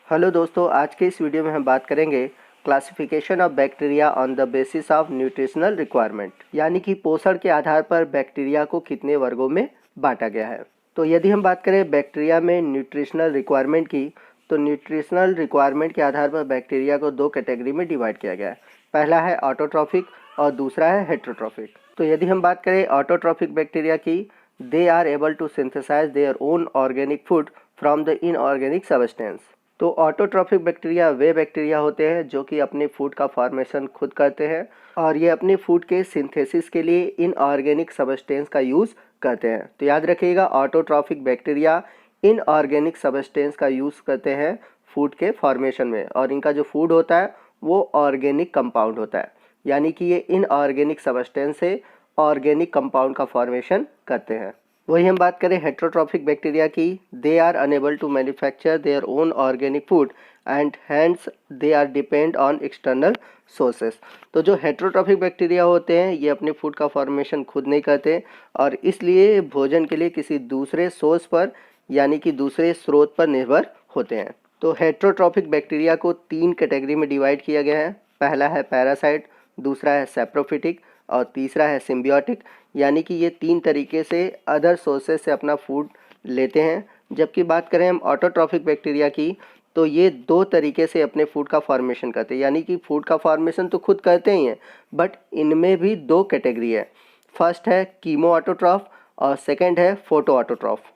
Hello दोस्तों, आज के इस वीडियो में हम बात करेंगे classification of bacteria on the basis of nutritional requirement, यानी कि पोषण के आधार पर बैक्टीरिया को कितने वर्गों में बांटा गया है। तो यदि हम बात करें बैक्टीरिया में न्यूट्रिशनल रिक्वायरमेंट की, तो न्यूट्रिशनल रिक्वायरमेंट के आधार पर बैक्टीरिया को दो कैटेगरी में डिवाइड किया गया है। पहला है ऑटोट्रॉफिक और दूसरा है हेट्रोट्रॉफिक। तो यदि हम बात करें ऑटोट्रॉफिक बैक्टीरिया की, they are able to synthesize their own organic food from the inorganic substance. तो ऑटोट्रॉफिक बैक्टीरिया वे बैक्टीरिया होते हैं जो कि अपने फूड का फॉर्मेशन खुद करते हैं और ये अपने फूड के सिंथेसिस के लिए इनऑर्गेनिक सब्सटेंस का यूज़ करते हैं। तो याद रखिएगा, ऑटोट्रॉफिक बैक्टीरिया इनऑर्गेनिक सब्सटेंस का यूज़ करते हैं फूड के फॉर्मेशन में, और इनका जो फूड होता है वो ऑर्गेनिक कंपाउंड होता है, यानी कि ये इनऑर्गेनिक सब्सटेंस से ऑर्गेनिक कंपाउंड का फॉर्मेशन करते हैं। वही हम बात करें हेट्रोट्रॉफिक बैक्टीरिया की, they are unable to manufacture their own organic food and hence they are depend on external sources. तो जो हेट्रोट्रॉफिक बैक्टीरिया होते हैं ये अपने फूड का फॉर्मेशन खुद नहीं करते और इसलिए भोजन के लिए किसी दूसरे सोर्स पर, यानी कि दूसरे स्रोत पर निर्भर होते हैं। तो हेट्रोट्रॉफिक बैक्टीरिया को तीन कैटेगरी में डिवाइड किया गया है। पहला है पैरासाइट, दूसरा है सेप्रोफिटिक और तीसरा है सिम्बियोटिक, यानी कि ये तीन तरीके से अदर सोर्सेज से अपना फूड लेते हैं। जबकि बात करें हम ऑटोट्रॉफिक बैक्टीरिया की, तो ये दो तरीके से अपने फूड का फॉर्मेशन करते हैं, यानी कि फूड का फॉर्मेशन तो खुद करते ही हैं, बट इनमें भी दो कैटेगरी है। फर्स्ट है कीमो ऑटोट्रॉफ और सेकेंड है फोटो ऑटोट्रॉफ।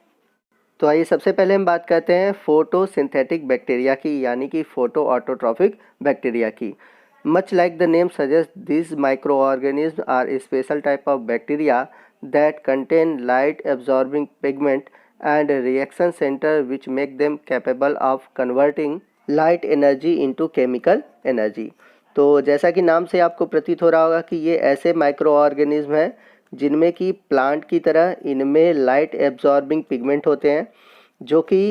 तो आइए सबसे पहले हम बात करते हैं फोटोसिंथेटिक बैक्टीरिया की, यानी कि फोटो ऑटोट्रॉफिक बैक्टीरिया की। Much like the name suggests, these microorganisms are a special type of bacteria that contain light-absorbing pigment and a reaction center which make them capable of converting light energy into chemical energy। तो जैसा कि नाम से आपको प्रतीत हो रहा होगा कि ये ऐसे माइक्रो ऑर्गेनिज्म हैं जिनमें कि प्लांट की तरह इनमें लाइट एब्जॉर्बिंग पिगमेंट होते हैं जो कि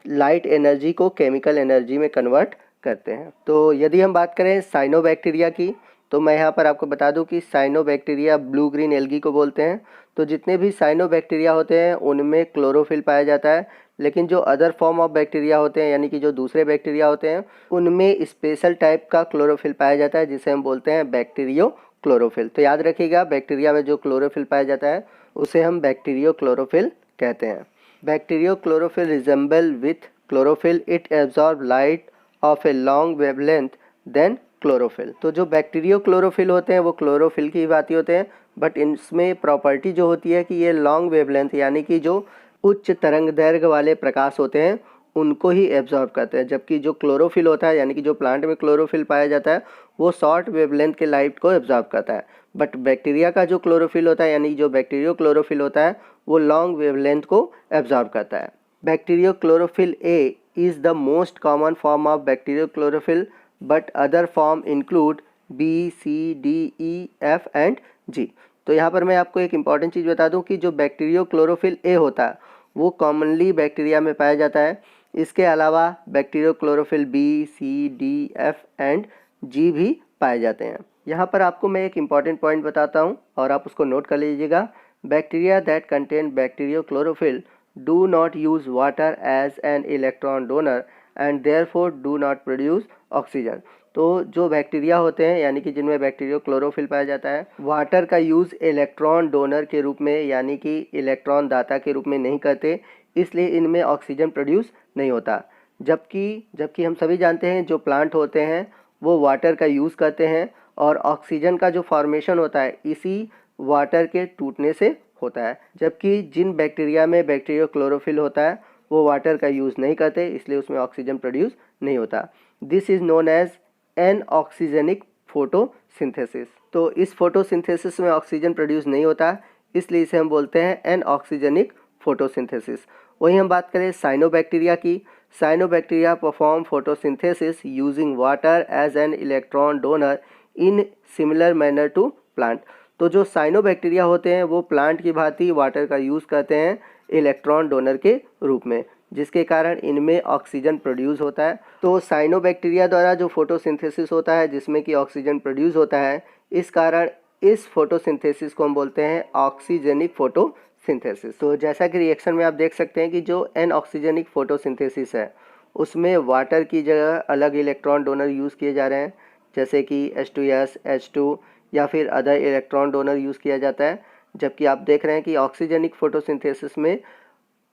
लाइट एनर्जी को केमिकल एनर्जी में कन्वर्ट करते हैं। तो यदि हम बात करें साइनोबैक्टीरिया की, तो मैं यहाँ पर आपको बता दूं कि साइनोबैक्टीरिया ब्लू ग्रीन एल्गी को बोलते हैं। तो जितने भी साइनोबैक्टीरिया होते हैं उनमें क्लोरोफिल पाया जाता है, लेकिन जो अदर फॉर्म ऑफ बैक्टीरिया होते हैं, यानी कि जो दूसरे बैक्टीरिया होते हैं, उनमें स्पेशल टाइप का क्लोरोफिल पाया जाता है जिसे हम बोलते हैं बैक्टीरियो क्लोरोफिल। तो याद रखिएगा, बैक्टीरिया में जो क्लोरोफिल पाया जाता है उसे हम बैक्टीरियो क्लोरोफिल कहते हैं। Bacterio chlorophyll resemble with chlorophyll, it absorb light of a long wavelength than chlorophyll. तो जो बैक्टीरियो क्लोरोफिल होते हैं वो क्लोरोफिल की भांति होते हैं, बट इनमें प्रॉपर्टी जो होती है कि ये लॉन्ग वेवलेंथ, यानी कि जो उच्च तरंग दैर्घ्य वाले प्रकाश होते हैं उनको ही एब्जॉर्ब करते हैं। जबकि जो क्लोरोफिल होता है, यानी कि जो प्लांट में क्लोरोफिल पाया जाता है, वो शॉर्ट वेवलेंथ के लाइट को एब्जॉर्ब करता है। बट बैक्टीरिया का जो क्लोरोफिल होता है, यानी कि जो बैक्टीरियो क्लोरोफिल होता है, वो लॉन्ग वेवलेंथ को एब्जॉर्ब करता है। Bacterio chlorophyll A is the most common form of bacterial chlorophyll, but other form include B, C, D, E, F and G। तो यहाँ पर मैं आपको एक इम्पॉर्टेंट चीज़ बता दूँ कि जो बैक्टीरियो क्लोरोफिल ए होता है वो कॉमनली बैक्टीरिया में पाया जाता है। इसके अलावा bacterio chlorophyll B, C, D, F and G भी पाए जाते हैं। यहाँ पर आपको मैं एक इम्पॉर्टेंट पॉइंट बताता हूँ और आप उसको नोट कर लीजिएगा। Bacteria that contain bacterio chlorophyll do not use water as an electron donor and therefore do not produce oxygen। तो जो बैक्टीरिया होते हैं, यानी कि जिनमें बैक्टीरियो क्लोरोफिल पाया जाता है, वाटर का यूज़ इलेक्ट्रॉन डोनर के रूप में, यानी कि इलेक्ट्रॉन दाता के रूप में नहीं करते, इसलिए इनमें ऑक्सीजन प्रोड्यूस नहीं होता। जबकि हम सभी जानते हैं जो प्लांट होते हैं वो वाटर का यूज़ करते हैं और ऑक्सीजन का जो फॉर्मेशन होता है इसी वाटर के टूटने से होता है। जबकि जिन बैक्टीरिया में बैक्टीरियो क्लोरोफिल होता है वो वाटर का यूज़ नहीं करते, इसलिए उसमें ऑक्सीजन प्रोड्यूस नहीं होता। This is known as anoxygenic photosynthesis. तो इस फोटोसिंथेसिस में ऑक्सीजन प्रोड्यूस नहीं होता, इसलिए इसे हम बोलते हैं एन ऑक्सीजनिक फोटोसिंथेसिस। वहीं हम बात करें साइनोबैक्टीरिया की, cyanobacteria perform photosynthesis using water as an electron donor in similar manner to plant. तो जो साइनोबैक्टीरिया होते हैं वो प्लांट की भांति वाटर का यूज़ करते हैं इलेक्ट्रॉन डोनर के रूप में, जिसके कारण इनमें ऑक्सीजन प्रोड्यूस होता है। तो साइनोबैक्टीरिया द्वारा जो फोटोसिंथेसिस होता है जिसमें कि ऑक्सीजन प्रोड्यूस होता है, इस कारण इस फोटोसिंथेसिस को हम बोलते हैं ऑक्सीजनिक फोटोसिंथेसिस। तो जैसा कि रिएक्शन में आप देख सकते हैं कि जो एन ऑक्सीजनिक फोटोसिंथेसिस है उसमें वाटर की जगह अलग इलेक्ट्रॉन डोनर यूज़ किए जा रहे हैं, जैसे कि H2S, H2 या फिर अदर इलेक्ट्रॉन डोनर यूज़ किया जाता है। जबकि आप देख रहे हैं कि ऑक्सीजनिक फोटोसिंथेसिस में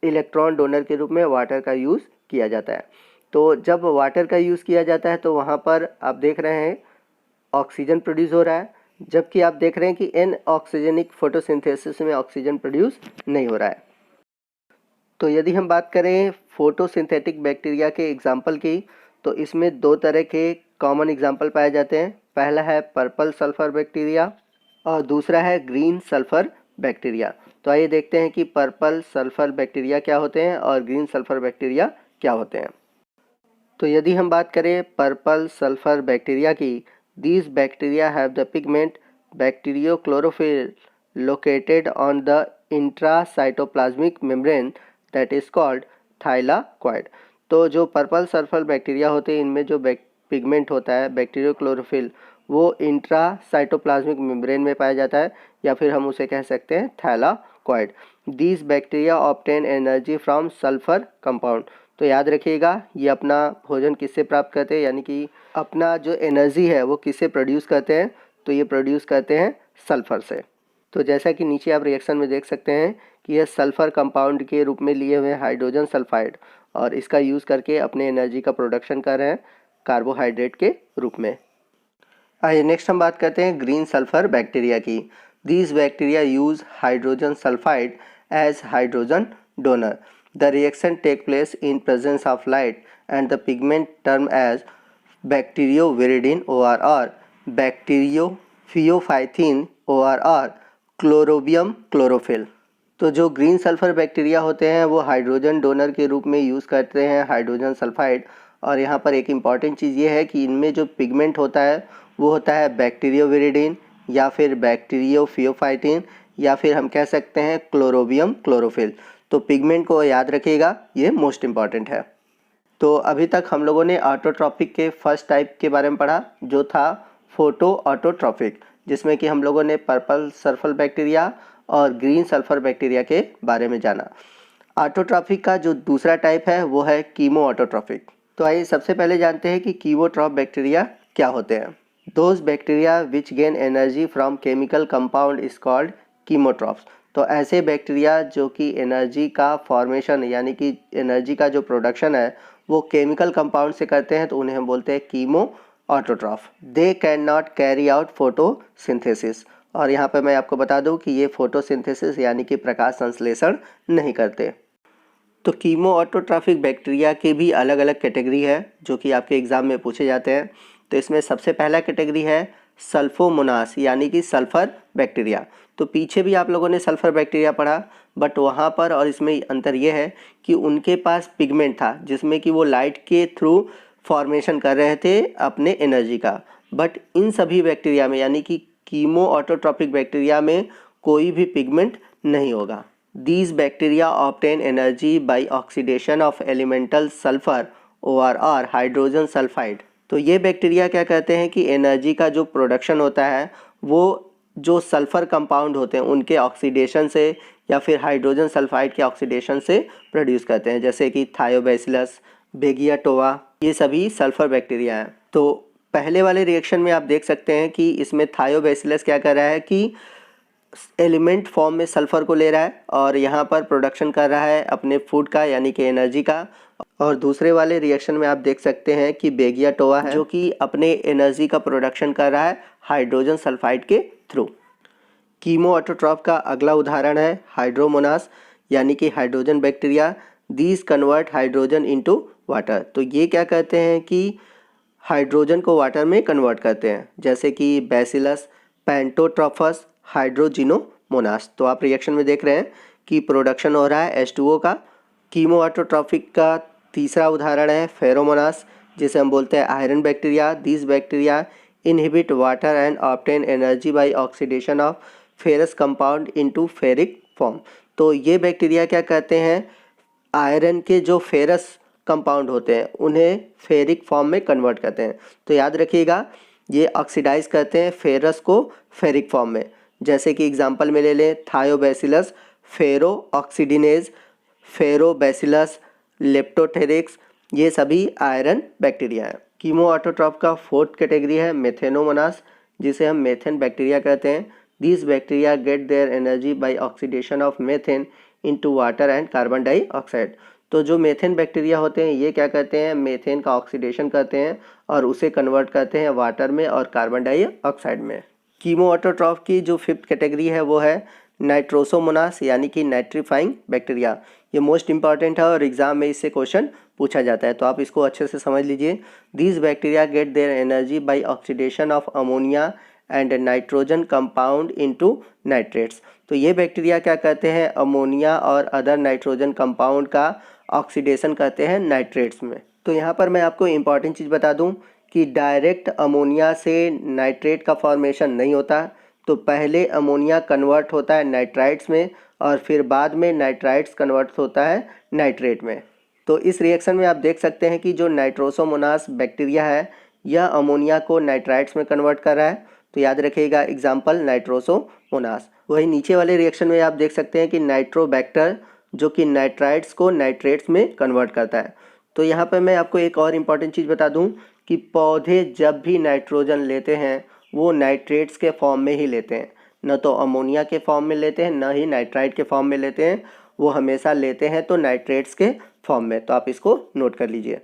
इलेक्ट्रॉन डोनर के रूप में वाटर का यूज़ किया जाता है। तो जब वाटर का यूज़ किया जाता है तो वहाँ पर आप देख रहे हैं ऑक्सीजन प्रोड्यूस हो रहा है, जबकि आप देख रहे हैं कि इन ऑक्सीजनिक फोटोसिंथेसिस में ऑक्सीजन प्रोड्यूस नहीं हो रहा है। तो यदि हम बात करें फोटोसिंथेटिक बैक्टीरिया के एग्जाम्पल की, तो इसमें दो तरह के कॉमन एग्जाम्पल पाए जाते हैं। पहला है पर्पल सल्फर बैक्टीरिया और दूसरा है ग्रीन सल्फर बैक्टीरिया। तो आइए देखते हैं कि पर्पल सल्फर बैक्टीरिया क्या होते हैं और ग्रीन सल्फर बैक्टीरिया क्या होते हैं। तो यदि हम बात करें पर्पल सल्फर बैक्टीरिया की, these bacteria have the pigment bacteriochlorophyll located on the intracytoplasmic membrane that is called thylakoid. तो जो पर्पल सल्फर बैक्टीरिया होते हैं, इनमें जो पिगमेंट होता है बैक्टीरियोक्लोरोफिल, वो इंट्रासाइटोप्लाज्मिक मेम्ब्रेन में पाया जाता है, या फिर हम उसे कह सकते हैं thylakoid. These bacteria obtain energy from sulphur compound. तो याद रखिएगा, ये अपना भोजन किससे प्राप्त करते हैं, यानी कि अपना जो एनर्जी है वो किससे प्रोड्यूस करते हैं, तो ये प्रोड्यूस करते हैं सल्फर से। तो जैसा कि नीचे आप रिएक्शन में देख सकते हैं कि यह सल्फर कंपाउंड के रूप में लिए हुए हाइड्रोजन सल्फाइड, और इसका यूज़ करके अपने एनर्जी का प्रोडक्शन कर रहे हैं कार्बोहाइड्रेट के रूप में। आइए नेक्स्ट हम बात करते हैं ग्रीन सल्फर बैक्टीरिया की। These bacteria use hydrogen sulphide as hydrogen donor. The reaction take place in presence of light and the pigment term as bacterioviridin ORR, bacteriopheophytin ORR, chlorobium chlorophyll. तो जो green sulphur bacteria होते हैं वो hydrogen donor के रूप में use करते हैं हाइड्रोजन सल्फाइड। और यहाँ पर एक इम्पॉर्टेंट चीज़ ये है कि इनमें जो पिगमेंट होता है वो होता है बैक्टीरियोविरिडिन या फिर बैक्टीरियोफियोफाइटिन या फिर हम कह सकते हैं क्लोरोबियम क्लोरोफिल। तो पिगमेंट को याद रखिएगा, ये मोस्ट इम्पॉर्टेंट है। तो अभी तक हम लोगों ने ऑटोट्रॉपिक के फर्स्ट टाइप के बारे में पढ़ा, जो था फोटो ऑटोट्रॉपिक, जिसमें कि हम लोगों ने पर्पल सल्फर बैक्टीरिया और ग्रीन सल्फर बैक्टीरिया के बारे में जाना। ऑटोट्रॉपिक का जो दूसरा टाइप है वो है कीमो ऑटोट्रॉपिक। तो आइए सबसे पहले जानते हैं कि कीमोट्रॉप बैक्टीरिया क्या होते हैं। Those bacteria which gain energy from chemical compound is called chemotrophs. तो ऐसे बैक्टीरिया जो कि एनर्जी का फॉर्मेशन यानी कि एनर्जी का जो प्रोडक्शन है वो केमिकल कंपाउंड से करते हैं, तो उन्हें हम बोलते हैं chemo autotroph. They can not carry out photosynthesis. और यहाँ पर मैं आपको बता दूँ कि ये फोटोसिंथेसिस यानी कि प्रकाश संश्लेषण नहीं करते। तो कीमो ऑटोट्रॉफिक बैक्टीरिया की भी अलग अलग कैटेगरी है जो कि आपके एग्ज़ाम में पूछे जाते हैं। तो इसमें सबसे पहला कैटेगरी है सल्फोमोनास यानी कि सल्फ़र बैक्टीरिया। तो पीछे भी आप लोगों ने सल्फ़र बैक्टीरिया पढ़ा, बट वहाँ पर और इसमें अंतर ये है कि उनके पास पिगमेंट था जिसमें कि वो लाइट के थ्रू फॉर्मेशन कर रहे थे अपने एनर्जी का। बट इन सभी बैक्टीरिया में यानी कि कीमो ऑटोट्रॉपिक बैक्टीरिया में कोई भी पिगमेंट नहीं होगा। These bacteria obtain energy by oxidation of elemental sulfur ORR hydrogen sulphide. तो ये बैक्टीरिया क्या कहते हैं कि एनर्जी का जो प्रोडक्शन होता है वो जो सल्फ़र कंपाउंड होते हैं उनके ऑक्सीडेशन से या फिर हाइड्रोजन सल्फाइड के ऑक्सीडेशन से प्रोड्यूस करते हैं, जैसे कि थायोबैसिलस, बेगियाटोवा, ये सभी सल्फ़र बैक्टीरिया हैं। तो पहले वाले रिएक्शन में आप देख सकते हैं कि इसमें थायोबैसिलस क्या कर रहा है कि एलिमेंट फॉर्म में सल्फ़र को ले रहा है और यहाँ पर प्रोडक्शन कर रहा है अपने फूड का यानी कि एनर्जी का। और दूसरे वाले रिएक्शन में आप देख सकते हैं कि बेगियाटोवा है जो कि अपने एनर्जी का प्रोडक्शन कर रहा है हाइड्रोजन सल्फाइड के थ्रू। कीमो ऑटोट्रॉफ का अगला उदाहरण है हाइड्रोमोनास यानी कि hydrogen bacteria. These convert hydrogen into water. तो ये क्या कहते हैं कि हाइड्रोजन को वाटर में कन्वर्ट करते हैं, जैसे कि बैसिलस, पेंटोट्रॉफस, हाइड्रोजिनोमोनास। तो आप रिएक्शन में देख रहे हैं कि प्रोडक्शन हो रहा है H2O का। कीमो ऑटोट्रॉफिक का तीसरा उदाहरण है फेरोमोनास, जिसे हम बोलते हैं iron bacteria. This bacteria inhibit water and obtain energy by oxidation of ferrous compound into ferric form. तो ये बैक्टीरिया क्या कहते हैं, आयरन के जो फेरस कंपाउंड होते हैं उन्हें फेरिक फॉर्म में कन्वर्ट करते हैं। तो याद रखिएगा, ये ऑक्सीडाइज करते हैं फेरस को फेरिक फॉर्म में। जैसे कि एग्जांपल में ले लें थायोबैसिलस फेरो ऑक्सीडिनेज, फेरोबैसिलस लेप्टोथेरिक्स, ये सभी आयरन बैक्टीरिया है। कीमो ऑटोट्रॉफ का फोर्थ कैटेगरी है मेथेनोमोनास, जिसे हम मेथेन बैक्टीरिया कहते हैं। This bacteria get their energy by oxidation of methane into water and carbon dioxide. तो जो मेथेन बैक्टीरिया होते हैं ये क्या करते हैं, मेथेन का ऑक्सीडेशन करते हैं और उसे कन्वर्ट करते हैं वाटर में और कार्बन डाइऑक्साइड में। कीमो ऑटोट्रॉफ की जो फिफ्थ कैटेगरी है वो है नाइट्रोसोमोनास, यानी कि नाइट्रीफाइंग बैक्टीरिया। ये मोस्ट इंपॉर्टेंट है और एग्जाम में इससे क्वेश्चन पूछा जाता है, तो आप इसको अच्छे से समझ लीजिए। This bacteria get their energy by oxidation of ammonia and nitrogen compound into nitrates. तो ये बैक्टीरिया क्या करते हैं, अमोनिया और अदर नाइट्रोजन कंपाउंड का ऑक्सीडेशन करते हैं नाइट्रेट्स में। तो यहाँ पर मैं आपको इम्पॉर्टेंट चीज़ बता दूँ कि डायरेक्ट अमोनिया से नाइट्रेट का फॉर्मेशन नहीं होता, तो पहले अमोनिया कन्वर्ट होता है नाइट्राइट्स में और फिर बाद में नाइट्राइट्स कन्वर्ट होता है नाइट्रेट में। तो इस रिएक्शन में आप देख सकते हैं कि जो नाइट्रोसोमोनास बैक्टीरिया है यह अमोनिया को नाइट्राइट्स में कन्वर्ट कर रहा है। तो याद रखिएगा एग्जाम्पल नाइट्रोसोमोनास। वही नीचे वाले रिएक्शन में आप देख सकते हैं कि नाइट्रोबैक्टर जो कि नाइट्राइट्स को नाइट्रेट्स में कन्वर्ट करता है। तो यहाँ पर मैं आपको एक और इम्पॉर्टेंट चीज़ बता दूँ कि पौधे जब भी नाइट्रोजन लेते हैं वो नाइट्रेट्स के फॉर्म में ही लेते हैं, न तो अमोनिया के फॉर्म में लेते हैं न ही नाइट्राइट के फॉर्म में लेते हैं, वो हमेशा लेते हैं तो नाइट्रेट्स के फॉर्म में। तो आप इसको नोट कर लीजिए।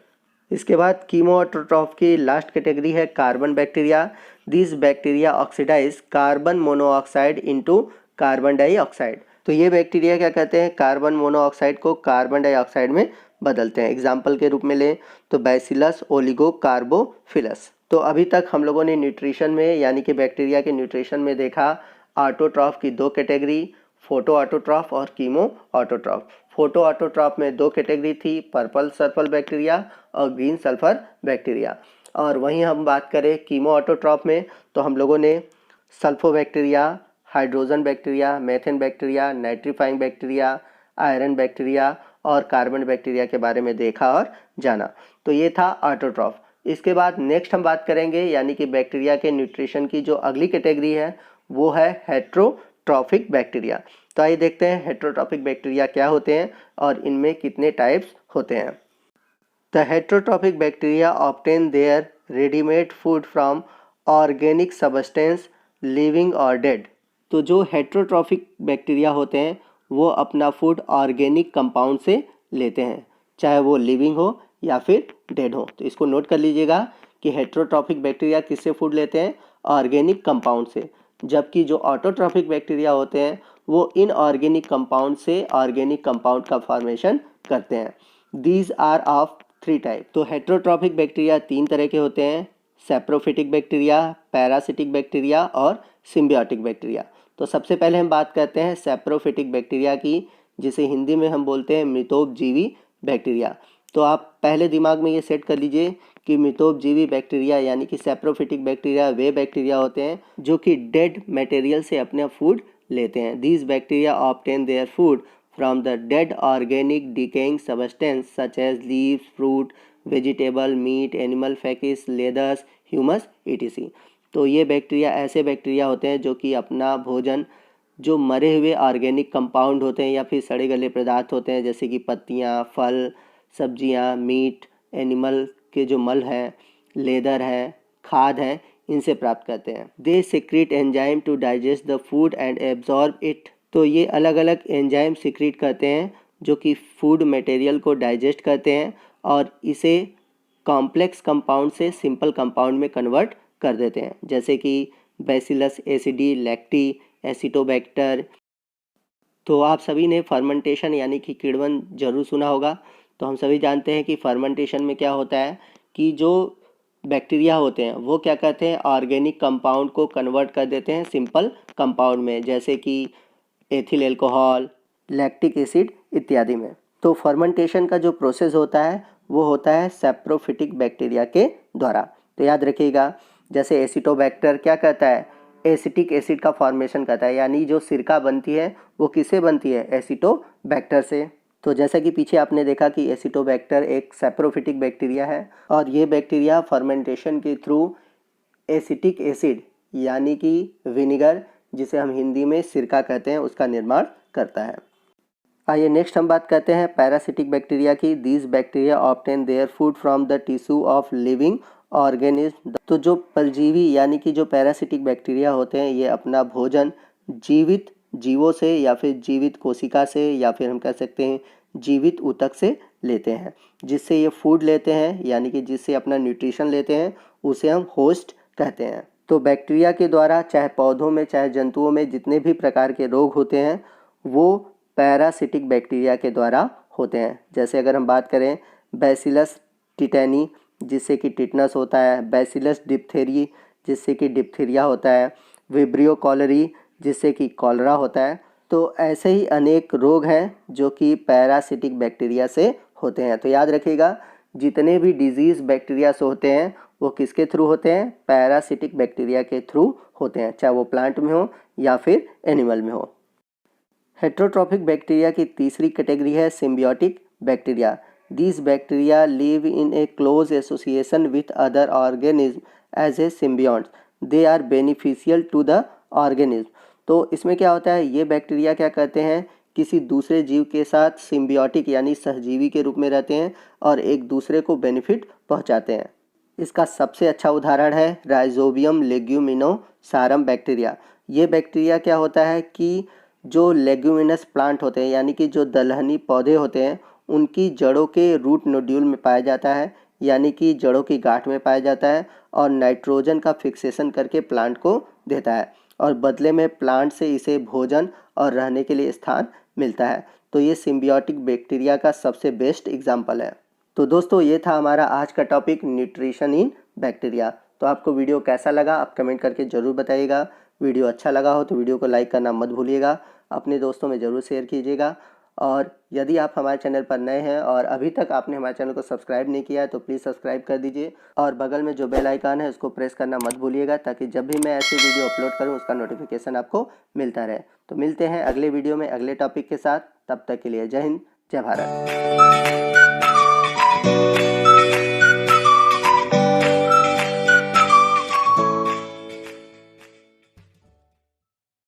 इसके बाद कीमो ऑटोट्रॉफ की लास्ट कैटेगरी है carbon bacteria. This bacteria oxidize carbon monoxide into carbon dioxide. तो ये बैक्टीरिया क्या कहते हैं, कार्बन मोनोऑक्साइड को कार्बन डाइऑक्साइड में बदलते हैं। एग्जाम्पल के रूप में लें तो बैसिलस ओलिगोकार्बोफिलस। तो अभी तक हम लोगों ने न्यूट्रिशन में यानी कि बैक्टीरिया के न्यूट्रिशन में देखा ऑटोट्रॉफ की दो कैटेगरी, फोटो ऑटोट्रॉफ और कीमो ऑटोट्रॉफ। फोटो ऑटोट्रॉफ में दो कैटेगरी थी, पर्पल सल्फर बैक्टीरिया और ग्रीन सल्फर बैक्टीरिया। और वहीं हम बात करें कीमो ऑटोट्रॉफ में तो हम लोगों ने sulpho bacteria, hydrogen bacteria, methane bacteria, nitrifying bacteria, iron bacteria और कार्बन बैक्टीरिया के बारे में देखा और जाना। तो ये था ऑटोट्रॉफ। इसके बाद नेक्स्ट हम बात करेंगे यानी कि बैक्टीरिया के न्यूट्रिशन की जो अगली कैटेगरी है वो है हेट्रोट्रॉफिक बैक्टीरिया। तो आइए देखते हैं हेट्रोट्रॉफिक बैक्टीरिया क्या होते हैं और इनमें कितने टाइप्स होते हैं। The heterotrophic bacteria obtain their readymade food from organic substance living और डेड। तो जो हेट्रोट्रॉफिक बैक्टीरिया होते हैं वो अपना फूड ऑर्गेनिक कंपाउंड से लेते हैं, चाहे वो लिविंग हो या फिर डेड हो। तो इसको नोट कर लीजिएगा कि हेट्रोट्रॉफिक बैक्टीरिया किससे फूड लेते हैं, ऑर्गेनिक कंपाउंड से, जबकि जो ऑटोट्रॉफिक बैक्टीरिया होते हैं वो इनऑर्गेनिक कंपाउंड से ऑर्गेनिक कंपाउंड का फॉर्मेशन करते हैं। These are of three type. तो हेट्रोट्रॉफिक बैक्टीरिया तीन तरह के होते हैं, सैप्रोफिटिक बैक्टीरिया, पैरासिटिक बैक्टीरिया और सिम्बियोटिक बैक्टीरिया। तो सबसे पहले हम बात करते हैं सैप्रोफिटिक बैक्टीरिया की, जिसे हिंदी में हम बोलते हैं मृतोपजीवी बैक्टीरिया। तो आप पहले दिमाग में ये सेट कर लीजिए कि मृतोपजीवी बैक्टीरिया यानी कि सैप्रोफिटिक बैक्टीरिया वे बैक्टीरिया होते हैं जो कि डेड मटेरियल से अपना फूड लेते हैं। These bacteria obtain their food from the dead organic decaying substance such as leaves, fruit, vegetable, meat, animal faeces, leathers, humus etc। तो ये बैक्टीरिया ऐसे बैक्टीरिया होते हैं जो कि अपना भोजन जो मरे हुए ऑर्गेनिक कंपाउंड होते हैं या फिर सड़े गले पदार्थ होते हैं जैसे कि पत्तियाँ, फल, सब्जियाँ, मीट, एनिमल के जो मल हैं, लेदर है, खाद है, इनसे प्राप्त करते हैं। They secrete enzyme to digest the food and absorb it. तो ये अलग अलग एंजाइम सिक्रीट करते हैं जो कि फूड मटेरियल को डाइजेस्ट करते हैं और इसे कॉम्प्लेक्स कंपाउंड से सिंपल कंपाउंड में कन्वर्ट कर देते हैं, जैसे कि बैसिलस एसिडी, लैक्टी, एसिटोबैक्टर। तो आप सभी ने फर्मेंटेशन यानी कि किण्वन जरूर सुना होगा। तो हम सभी जानते हैं कि फर्मेंटेशन में क्या होता है कि जो बैक्टीरिया होते हैं वो क्या करते हैं, ऑर्गेनिक कंपाउंड को कन्वर्ट कर देते हैं सिंपल कंपाउंड में, जैसे कि एथिल एल्कोहल, लैक्टिक एसिड इत्यादि में। तो फर्मेंटेशन का जो प्रोसेस होता है वो होता है सैप्रोफिटिक बैक्टीरिया के द्वारा। तो याद रखिएगा, जैसे एसिटोबैक्टर क्या करता है, एसिटिक एसिड का फॉर्मेशन करता है, यानी जो सिरका बनती है वो किससे बनती है, एसिटोबैक्टर से। तो जैसा कि पीछे आपने देखा कि एसिटोबैक्टर एक सैप्रोफिटिक बैक्टीरिया है और ये बैक्टीरिया फर्मेंटेशन के थ्रू एसिटिक एसिड यानी कि विनेगर, जिसे हम हिंदी में सिरका कहते हैं, उसका निर्माण करता है। आइए नेक्स्ट हम बात करते हैं पैरासिटिक बैक्टीरिया की। These bacteria obtain their food from the tissue of living organism. तो जो परजीवी यानी कि जो पैरासिटिक बैक्टीरिया होते हैं ये अपना भोजन जीवित जीवों से या फिर जीवित कोशिका से या फिर हम कह सकते हैं जीवित ऊतक से लेते हैं। जिससे ये फूड लेते हैं यानी कि जिससे अपना न्यूट्रिशन लेते हैं उसे हम होस्ट कहते हैं। तो बैक्टीरिया के द्वारा चाहे पौधों में चाहे जंतुओं में जितने भी प्रकार के रोग होते हैं वो पैरासिटिक बैक्टीरिया के द्वारा होते हैं। जैसे अगर हम बात करें बैसिलस टिटेनी जिससे कि टिटनस होता है, बैसिलस डिप्थेरी जिससे कि डिप्थीरिया होता है, विब्रियो कॉलरी जिससे कि कॉलरा होता है। तो ऐसे ही अनेक रोग हैं जो कि पैरासिटिक बैक्टीरिया से होते हैं। तो याद रखिएगा जितने भी डिजीज़ बैक्टीरिया से होते हैं वो किसके थ्रू होते हैं? पैरासिटिक बैक्टीरिया के थ्रू होते हैं, चाहे वो प्लांट में हो या फिर एनिमल में हो। हेट्रोट्रॉफिक बैक्टीरिया की तीसरी कैटेगरी है symbiotic bacteria. These bacteria live in a close association with other organisms as a symbionts. They are beneficial to the organism. तो इसमें क्या होता है, ये बैक्टीरिया क्या करते हैं, किसी दूसरे जीव के साथ सिम्बियोटिक यानी सहजीवी के रूप में रहते हैं और एक दूसरे को बेनिफिट पहुंचाते हैं। इसका सबसे अच्छा उदाहरण है राइजोबियम लेग्यूमिनोसारम बैक्टीरिया। ये बैक्टीरिया क्या होता है कि जो लेग्यूमिनस प्लांट होते हैं यानी कि जो दलहनी पौधे होते हैं उनकी जड़ों के रूट नोड्यूल में पाया जाता है, यानी कि जड़ों की गांठ में पाया जाता है और नाइट्रोजन का फिक्सेशन करके प्लांट को देता है और बदले में प्लांट से इसे भोजन और रहने के लिए स्थान मिलता है। तो ये सिम्बियोटिक बैक्टीरिया का सबसे बेस्ट एग्जाम्पल है। तो दोस्तों ये था हमारा आज का टॉपिक न्यूट्रिशन इन बैक्टीरिया। तो आपको वीडियो कैसा लगा आप कमेंट करके ज़रूर बताइएगा। वीडियो अच्छा लगा हो तो वीडियो को लाइक करना मत भूलिएगा, अपने दोस्तों में ज़रूर शेयर कीजिएगा। और यदि आप हमारे चैनल पर नए हैं और अभी तक आपने हमारे चैनल को सब्सक्राइब नहीं किया है तो प्लीज़ सब्सक्राइब कर दीजिए और बगल में जो बेल आइकन है उसको प्रेस करना मत भूलिएगा ताकि जब भी मैं ऐसी वीडियो अपलोड करूं उसका नोटिफिकेशन आपको मिलता रहे। तो मिलते हैं अगले वीडियो में अगले टॉपिक के साथ। तब तक के लिए जय हिंद, जय भारत।